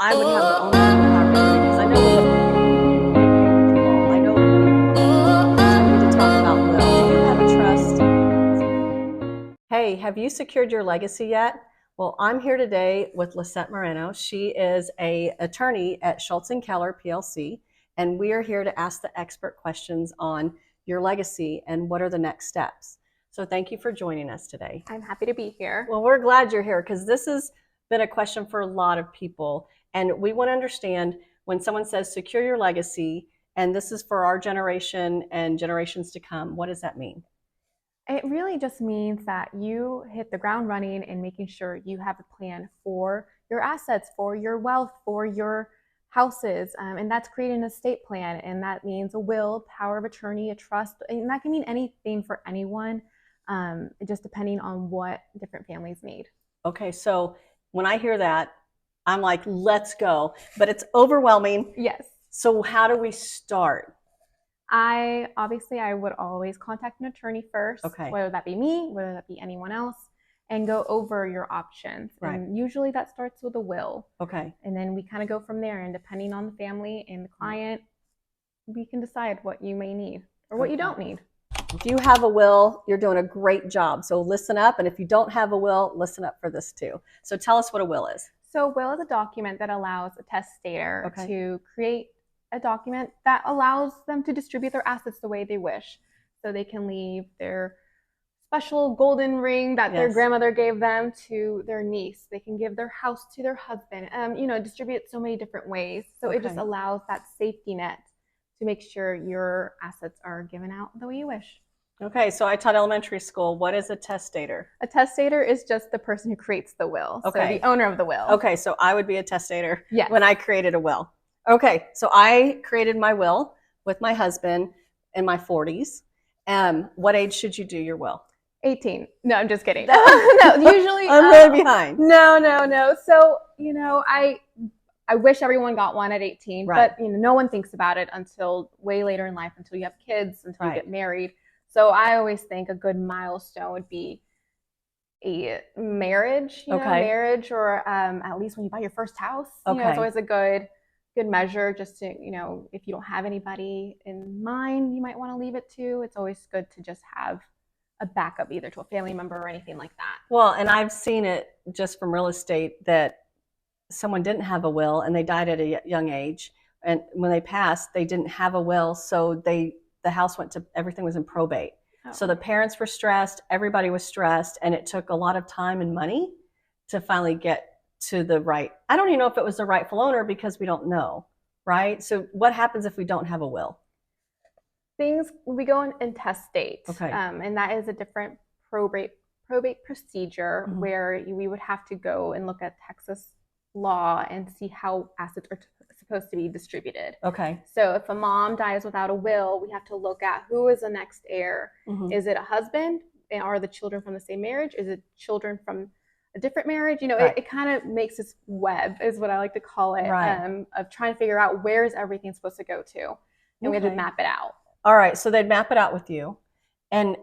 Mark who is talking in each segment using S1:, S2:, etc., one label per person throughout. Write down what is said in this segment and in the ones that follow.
S1: I would have the owner of the power of attorney because I know what I know I need to talk about will. Do you have a trust? Hey, have you secured your legacy yet? Well, I'm here today with Lissette Moreno. She is an attorney at Schultz & Keller PLC, and we are here to ask the expert questions on your legacy and what are the next steps. So thank you for joining us today.
S2: I'm happy to be here.
S1: Well, we're glad you're here because this has been a question for a lot of people. And we want to understand when someone says secure your legacy, and this is for our generation and generations to come, what does that mean?
S2: It really just means that you hit the ground running and making sure you have a plan for your assets, for your wealth, for your houses. And that's creating an estate plan. And that means a will, power of attorney, a trust. And that can mean anything for anyone, just depending on what different families need.
S1: Okay, so when I hear that, I'm like, let's go. But it's overwhelming.
S2: Yes.
S1: So how do we start?
S2: I would always contact an attorney first,
S1: Okay.
S2: whether that be me, whether that be anyone else, and go over your options.
S1: Right.
S2: And usually that starts with a will.
S1: Okay.
S2: And then we kind of go from there. And depending on the family and the client, we can decide what you may need or what you don't need.
S1: If you have a will, you're doing a great job. So listen up. And if you don't have a will, listen up for this too. So tell us what a will is.
S2: So a will is a document that allows a testator
S1: Okay.
S2: to create a document that allows them to distribute their assets the way they wish. So they can leave their special golden ring that their grandmother gave them to their niece. They can give their house to their husband, distribute it so many different ways. So it just allows that safety net to make sure your assets are given out the way you wish.
S1: Okay, so I taught elementary school. What is a testator?
S2: A testator is just the person who creates the will.
S1: Okay.
S2: So the owner of the will.
S1: Okay, so I would be a testator
S2: Yes.
S1: when I created a will. Okay, so I created my will with my husband in my 40s. What age should you do your will?
S2: 18. No, I'm just kidding. No, usually
S1: I'm really behind.
S2: No. So, I wish everyone got one at 18,
S1: Right.
S2: but no one thinks about it until way later in life, until you have kids, until
S1: Right.
S2: you get married. So I always think a good milestone would be a marriage, marriage, or at least when you buy your first house. It's always a good measure just to, if you don't have anybody in mind you might want to leave it to, it's always good to just have a backup either to a family member or anything like that.
S1: Well, and I've seen it just from real estate that someone didn't have a will and they died at a young age. And when they passed, they didn't have a will. So the house everything was in probate. Oh. So the parents were stressed, everybody was stressed, and it took a lot of time and money to finally get to the right. I don't even know if it was the rightful owner because we don't know, right? So what happens if we don't have a will?
S2: We go in intestate.
S1: Okay.
S2: And that is a different probate procedure where we would have to go and look at Texas law and see how assets are supposed to be distributed.
S1: Okay.
S2: So if a mom dies without a will, we have to look at who is the next heir. Is it a husband? Are the children from the same marriage? Is it children from a different marriage?
S1: Right.
S2: It kind of makes this web, is what I like to call it,
S1: right.
S2: Of trying to figure out where is everything supposed to go to. And we have to map it out.
S1: All right. So they'd map it out with you. And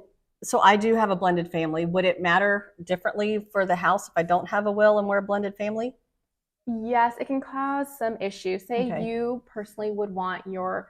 S1: so I do have a blended family. Would it matter differently for the house if I don't have a will and we're a blended family?
S2: Yes, it can cause some issues. Say you personally would want your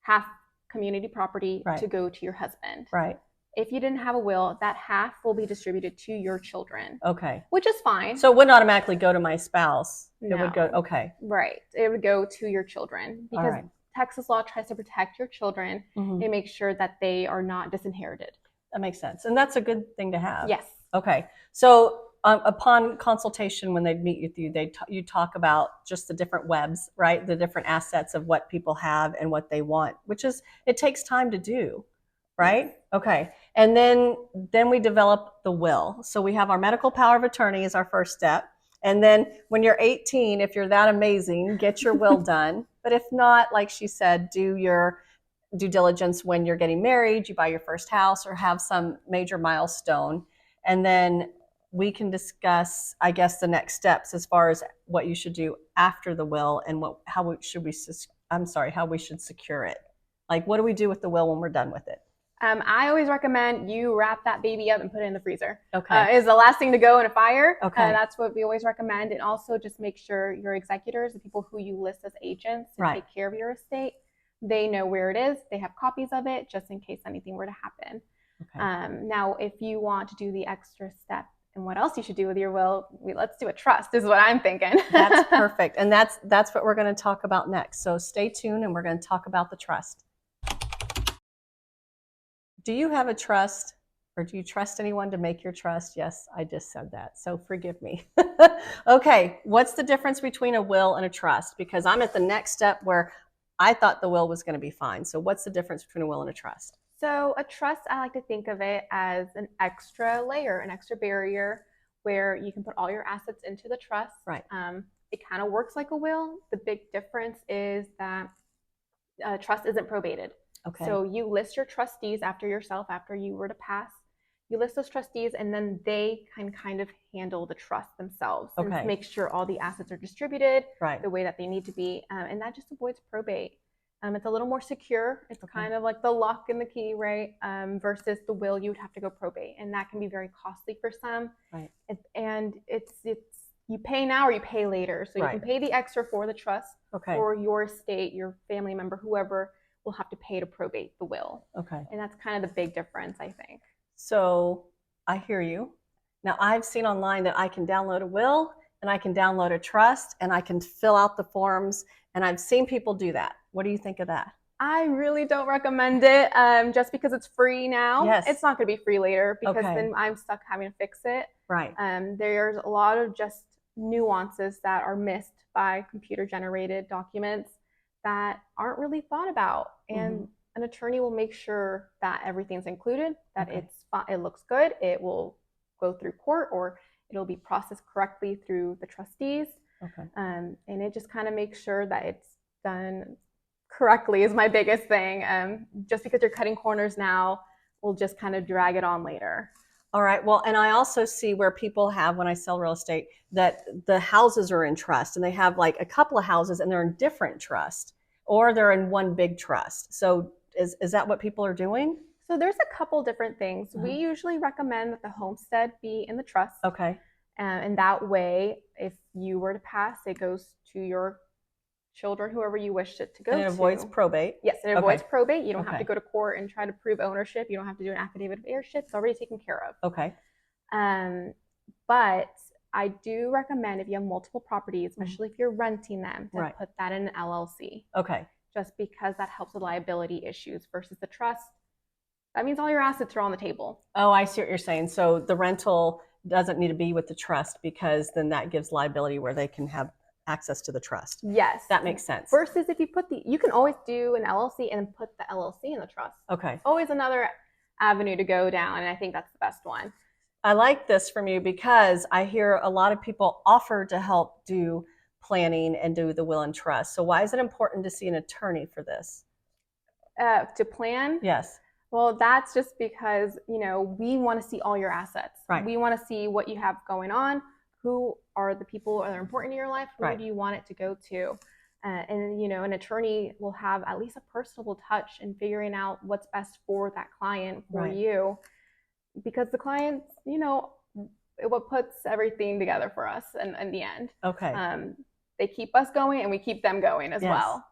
S2: half community property to go to your husband.
S1: Right.
S2: If you didn't have a will, that half will be distributed to your children.
S1: Okay.
S2: Which is fine.
S1: So it wouldn't automatically go to my spouse.
S2: No.
S1: It would go, okay.
S2: Right. It would go to your children because Texas law tries to protect your children and make sure that they are not disinherited.
S1: That makes sense. And that's a good thing to have.
S2: Yes.
S1: Okay. So upon consultation, when they'd meet with you, you talk about just the different webs, right? The different assets of what people have and what they want, it takes time to do, right? Okay. And then we develop the will. So we have our medical power of attorney as our first step. And then when you're 18, if you're that amazing, get your will done. But if not, like she said, do your due diligence when you're getting married, you buy your first house or have some major milestone. And then we can discuss, I guess, the next steps as far as what you should do after the will and how we should secure it. Like, what do we do with the will when we're done with it?
S2: I always recommend you wrap that baby up and put it in the freezer.
S1: Okay.
S2: Is the last thing to go in a fire.
S1: Okay.
S2: That's what we always recommend. And also just make sure your executors, the people who you list as agents to take care of your estate, they know where it is. They have copies of it just in case anything were to happen. Okay. Now, if you want to do the extra step and what else you should do with your will, let's do a trust is what I'm thinking.
S1: That's perfect. And that's what we're going to talk about next. So stay tuned and we're going to talk about the trust. Do you have a trust, or do you trust anyone to make your trust? Yes, I just said that, so forgive me. Okay, what's the difference between a will and a trust? Because I'm at the next step where I thought the will was going to be fine. So what's the difference between a will and a trust?
S2: So a trust, I like to think of it as an extra layer, an extra barrier where you can put all your assets into the trust.
S1: Right.
S2: It kind of works like a will. The big difference is that a trust isn't probated. Okay. So you list your trustees after yourself, after you were to pass. You list those trustees and then they can kind of handle the trust themselves and make sure all the assets are distributed the way that they need to be. And that just avoids probate. It's a little more secure. It's kind of like the lock and the key, right? Versus the will, you would have to go probate. And that can be very costly for some. Right. And it's you pay now or you pay later. So you can pay the extra for the trust or your estate, your family member, whoever will have to pay to probate the will. Okay. And that's kind of the big difference, I think.
S1: So I hear you. Now I've seen online that I can download a will and I can download a trust and I can fill out the forms, and I've seen people do that. What do you think of that?
S2: I really don't recommend it just because it's free now. Yes. It's not going to be free later because then I'm stuck having to fix it. Right. There's a lot of just nuances that are missed by computer generated documents that aren't really thought about. And an attorney will make sure that everything's included, that it looks good, it will go through court, or it'll be processed correctly through the trustees. Okay. And it just kind of makes sure that it's done correctly is my biggest thing. Just because you're cutting corners now will just kind of drag it on later.
S1: All right. Well, and I also see where people have, when I sell real estate, that the houses are in trust and they have like a couple of houses and they're in different trust, or they're in one big trust. So is that what people are doing?
S2: So there's a couple different things. We usually recommend that the homestead be in the trust. Okay. And that way, if you were to pass, it goes to your children, whoever you wish it to go to.
S1: And it avoids probate.
S2: Yes, it avoids probate. You don't have to go to court and try to prove ownership. You don't have to do an affidavit of heirship. It's already taken care of. Okay. But I do recommend if you have multiple properties, especially if you're renting them, to put that in an LLC. Okay. Just because that helps with liability issues versus the trust. That means all your assets are on the table.
S1: Oh, I see what you're saying. So the rental doesn't need to be with the trust because then that gives liability where they can have access to the trust.
S2: Yes.
S1: That makes sense.
S2: Versus if you you can always do an LLC and put the LLC in the trust. Okay. Always another avenue to go down, and I think that's the best one.
S1: I like this from you because I hear a lot of people offer to help do planning and do the will and trust. So why is it important to see an attorney for this?
S2: To plan?
S1: Yes.
S2: Well, that's just because, we want to see all your assets. Right. We want to see what you have going on. Who are the people that are important in your life? Who do you want it to go to? And an attorney will have at least a personable touch in figuring out what's best for that client, for you. Because the clients, what puts everything together for us in the end. Okay. They keep us going and we keep them going as well.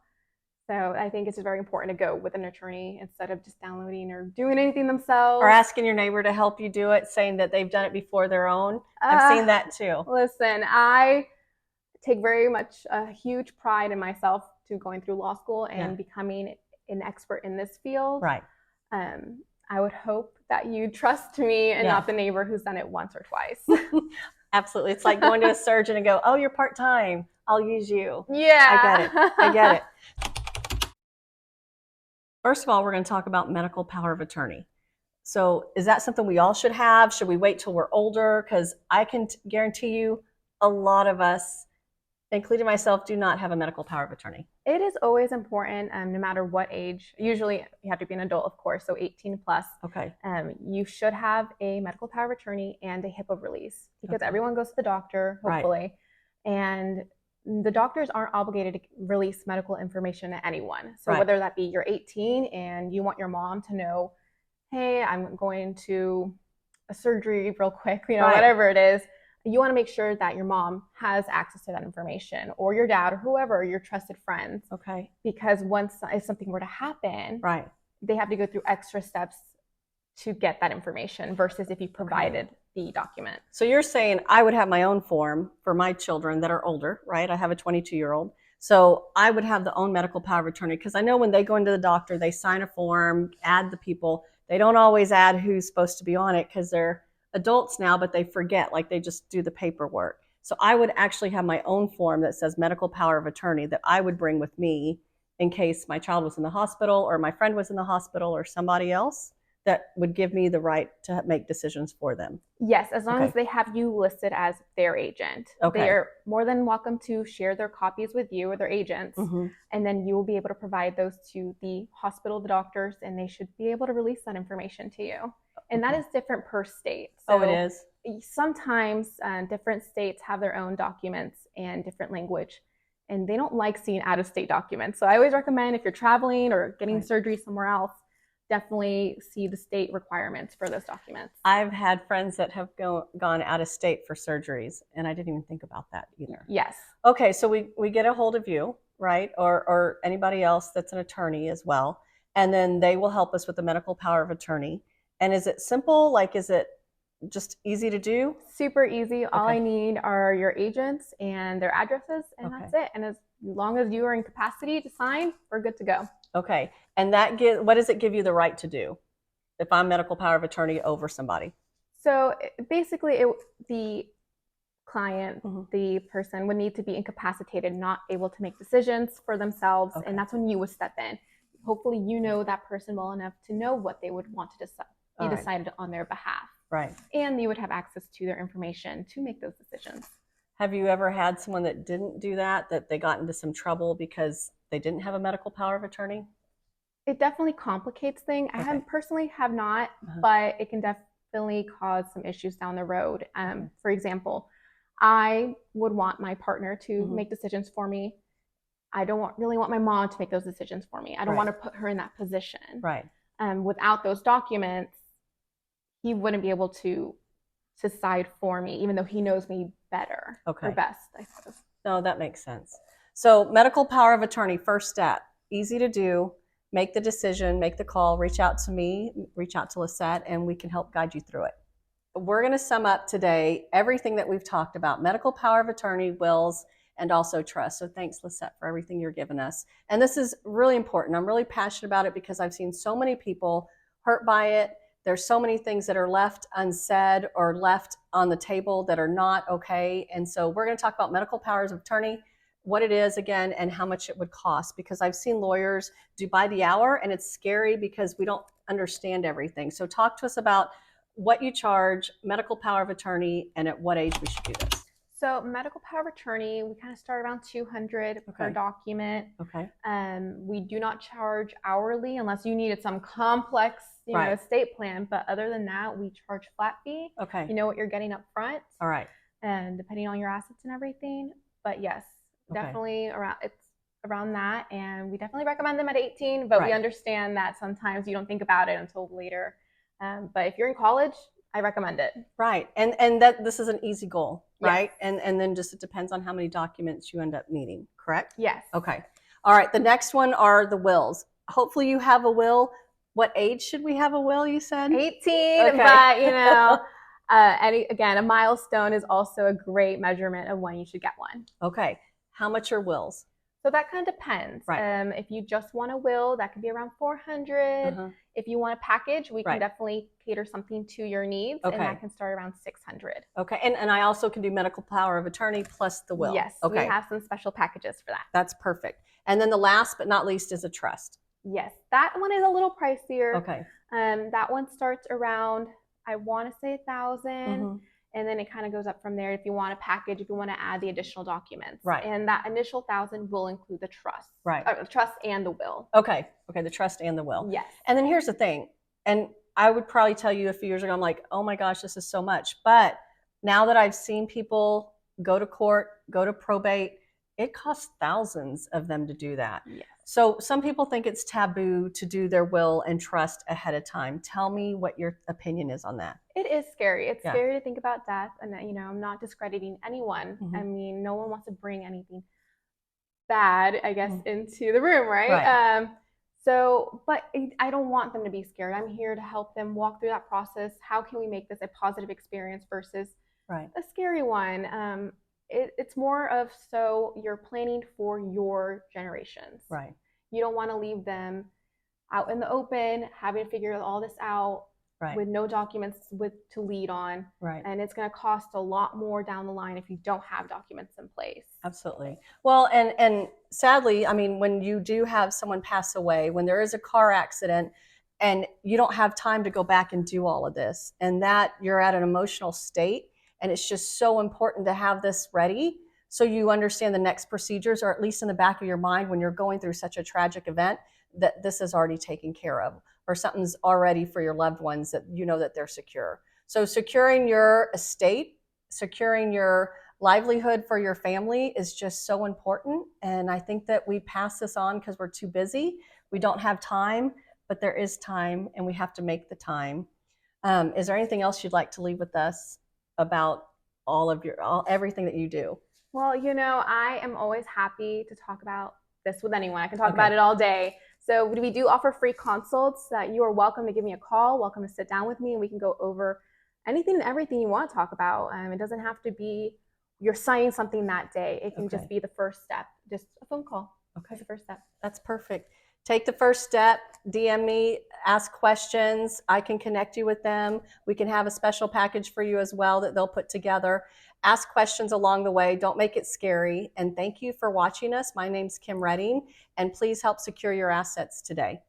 S2: So I think it's just very important to go with an attorney instead of just downloading or doing anything themselves.
S1: Or asking your neighbor to help you do it, saying that they've done it before their own. I've seen that too.
S2: Listen, I take very much a huge pride in myself to going through law school and becoming an expert in this field. Right. I would hope that you trust me and not the neighbor who's done it once or twice.
S1: Absolutely. It's like going to a surgeon and go, oh, you're part-time. I'll use you. Yeah. I get it. First of all, we're going to talk about medical power of attorney. So is that something we all should have? Should we wait till we're older? Because I can guarantee you a lot of us, including myself, do not have a medical power of attorney.
S2: It is always important, no matter what age. Usually you have to be an adult, of course, so 18 plus. Okay. You should have a medical power of attorney and a HIPAA release because everyone goes to the doctor, hopefully. Right. And the doctors aren't obligated to release medical information to anyone. So whether that be you're 18 and you want your mom to know hey, I'm going to a surgery real quick,
S1: Right.
S2: whatever it is, you want to make sure that your mom has access to that information, or your dad, or whoever, your trusted friends.
S1: Okay.
S2: Because once if something were to happen,
S1: Right.
S2: they have to go through extra steps to get that information versus if you provided the document.
S1: So you're saying I would have my own form for my children that are older, right? I have a 22-year-old. So I would have the own medical power of attorney, because I know when they go into the doctor, they sign a form, add the people. They don't always add who's supposed to be on it because they're adults now, but they forget, like they just do the paperwork. So I would actually have my own form that says medical power of attorney that I would bring with me in case my child was in the hospital or my friend was in the hospital or somebody else, that would give me the right to make decisions for them.
S2: Yes, as long as they have you listed as their agent.
S1: Okay.
S2: They are more than welcome to share their copies with you or their agents, and then you will be able to provide those to the hospital, the doctors, and they should be able to release that information to you. And that is different per state.
S1: So it is?
S2: Sometimes different states have their own documents and different language, and they don't like seeing out-of-state documents. So I always recommend, if you're traveling or getting surgery somewhere else, definitely see the state requirements for those documents.
S1: I've had friends that have gone out of state for surgeries, and I didn't even think about that either.
S2: Yes.
S1: Okay, so we get a hold of you, right? Or anybody else that's an attorney as well. And then they will help us with the medical power of attorney. And is it simple? Like, is it just easy to do?
S2: Super easy. All I need are your agents and their addresses, and that's it. And as long as you are in capacity to sign, we're good to go.
S1: Okay. And what does it give you the right to do if I'm medical power of attorney over somebody?
S2: So basically, the client, the person would need to be incapacitated, not able to make decisions for themselves, and that's when you would step in. Hopefully you know that person well enough to know what they would want to be decided on their behalf.
S1: Right.
S2: And you would have access to their information to make those decisions.
S1: Have you ever had someone that didn't do that they got into some trouble because they didn't have a medical power of attorney?
S2: It definitely complicates things. I personally have not, but it can definitely cause some issues down the road. For example, I would want my partner to make decisions for me. I don't really want my mom to make those decisions for me. I don't want to put her in that position.
S1: Right.
S2: Without those documents, he wouldn't be able to decide for me, even though he knows me better or best, I suppose.
S1: No, that makes sense. So medical power of attorney, first step, easy to do. Make the decision, make the call, reach out to me, reach out to Lissette, and we can help guide you through it. We're going to sum up today everything that we've talked about: medical power of attorney, wills, and also trust. So thanks, Lissette, for everything you're giving us. And this is really important. I'm really passionate about it because I've seen so many people hurt by it. There's so many things that are left unsaid or left on the table that are not okay. And so we're going to talk about medical powers of attorney, what it is again, and how much it would cost, because I've seen lawyers do by the hour, and it's scary because we don't understand everything. So talk to us about what you charge, medical power of attorney, and at what age we should do this.
S2: So medical power of attorney, we kind of start around $200 per document.
S1: Okay.
S2: We do not charge hourly unless you needed some complex, estate plan. But other than that, we charge flat fee.
S1: Okay.
S2: You know what you're getting up front.
S1: All right.
S2: And depending on your assets and everything. But yes, definitely around that. And we definitely recommend them at 18, but we understand that sometimes you don't think about it until later. But if you're in college, I recommend it.
S1: Right. And that this is an easy goal, right? Yes. And then just it depends on how many documents you end up needing, correct?
S2: Yes.
S1: Okay. All right. The next one are the wills. Hopefully you have a will. What age should we have a will, you said?
S2: 18, but again, a milestone is also a great measurement of when you should get one.
S1: Okay. How much are wills?
S2: So that kind of depends. Right. If you just want a will, that could be around $400. If you want a package, we can definitely cater something to your needs, and that can start around $600.
S1: Okay, and I also can do medical power of attorney plus the will.
S2: Yes, we have some special packages for that.
S1: That's perfect. And then the last but not least is a trust.
S2: Yes, that one is a little pricier.
S1: Okay.
S2: That one starts around, I want to say $1,000. And then it kind of goes up from there if you want a package, if you want to add the additional documents. Right. And that initial $1,000 will include the trust. Right. The trust and the will.
S1: Okay. Okay. The trust and the will.
S2: Yes.
S1: And then here's the thing. And I would probably tell you a few years ago, I'm like, oh my gosh, this is so much. But now that I've seen people go to court, go to probate, It costs thousands of them to do that.
S2: Yes.
S1: So some people think it's taboo to do their will and trust ahead of time. Tell me what your opinion is on that.
S2: It is scary. It's
S1: Yeah.
S2: scary to think about death, and I'm not discrediting anyone.
S1: Mhm.
S2: I mean, no one wants to bring anything bad, I guess,
S1: Mhm.
S2: into the room, right?
S1: Right.
S2: But I don't want them to be scared. I'm here to help them walk through that process. How can we make this a positive experience versus
S1: Right.
S2: a scary one? It's more of, so you're planning for your generations.
S1: Right.
S2: You don't want to leave them out in the open, having to figure all this out
S1: Right.
S2: with no documents to lead on.
S1: Right.
S2: And it's going to cost a lot more down the line if you don't have documents in place.
S1: Absolutely. Well, and sadly, I mean, when you do have someone pass away, when there is a car accident and you don't have time to go back and do all of this, and that you're at an emotional state, and it's just so important to have this ready so you understand the next procedures, or at least in the back of your mind when you're going through such a tragic event, that this is already taken care of, or something's already for your loved ones, that you know that they're secure. So securing your estate, securing your livelihood for your family is just so important. And I think that we pass this on because we're too busy. We don't have time, but there is time, and we have to make the time. Is there anything else you'd like to leave with us about everything that you do?
S2: Well, I am always happy to talk about this with anyone. I can talk about it all day. So we do offer free consults that you are welcome to give me a call, welcome to sit down with me, and we can go over anything and everything you want to talk about. It doesn't have to be you're signing something that day. It can just be the first step, just a phone call. That's the first step.
S1: That's perfect. Take the first step, DM me, ask questions. I can connect you with them. We can have a special package for you as well that they'll put together. Ask questions along the way. Don't make it scary. And thank you for watching us. My name's Kim Redding, and please help secure your assets today.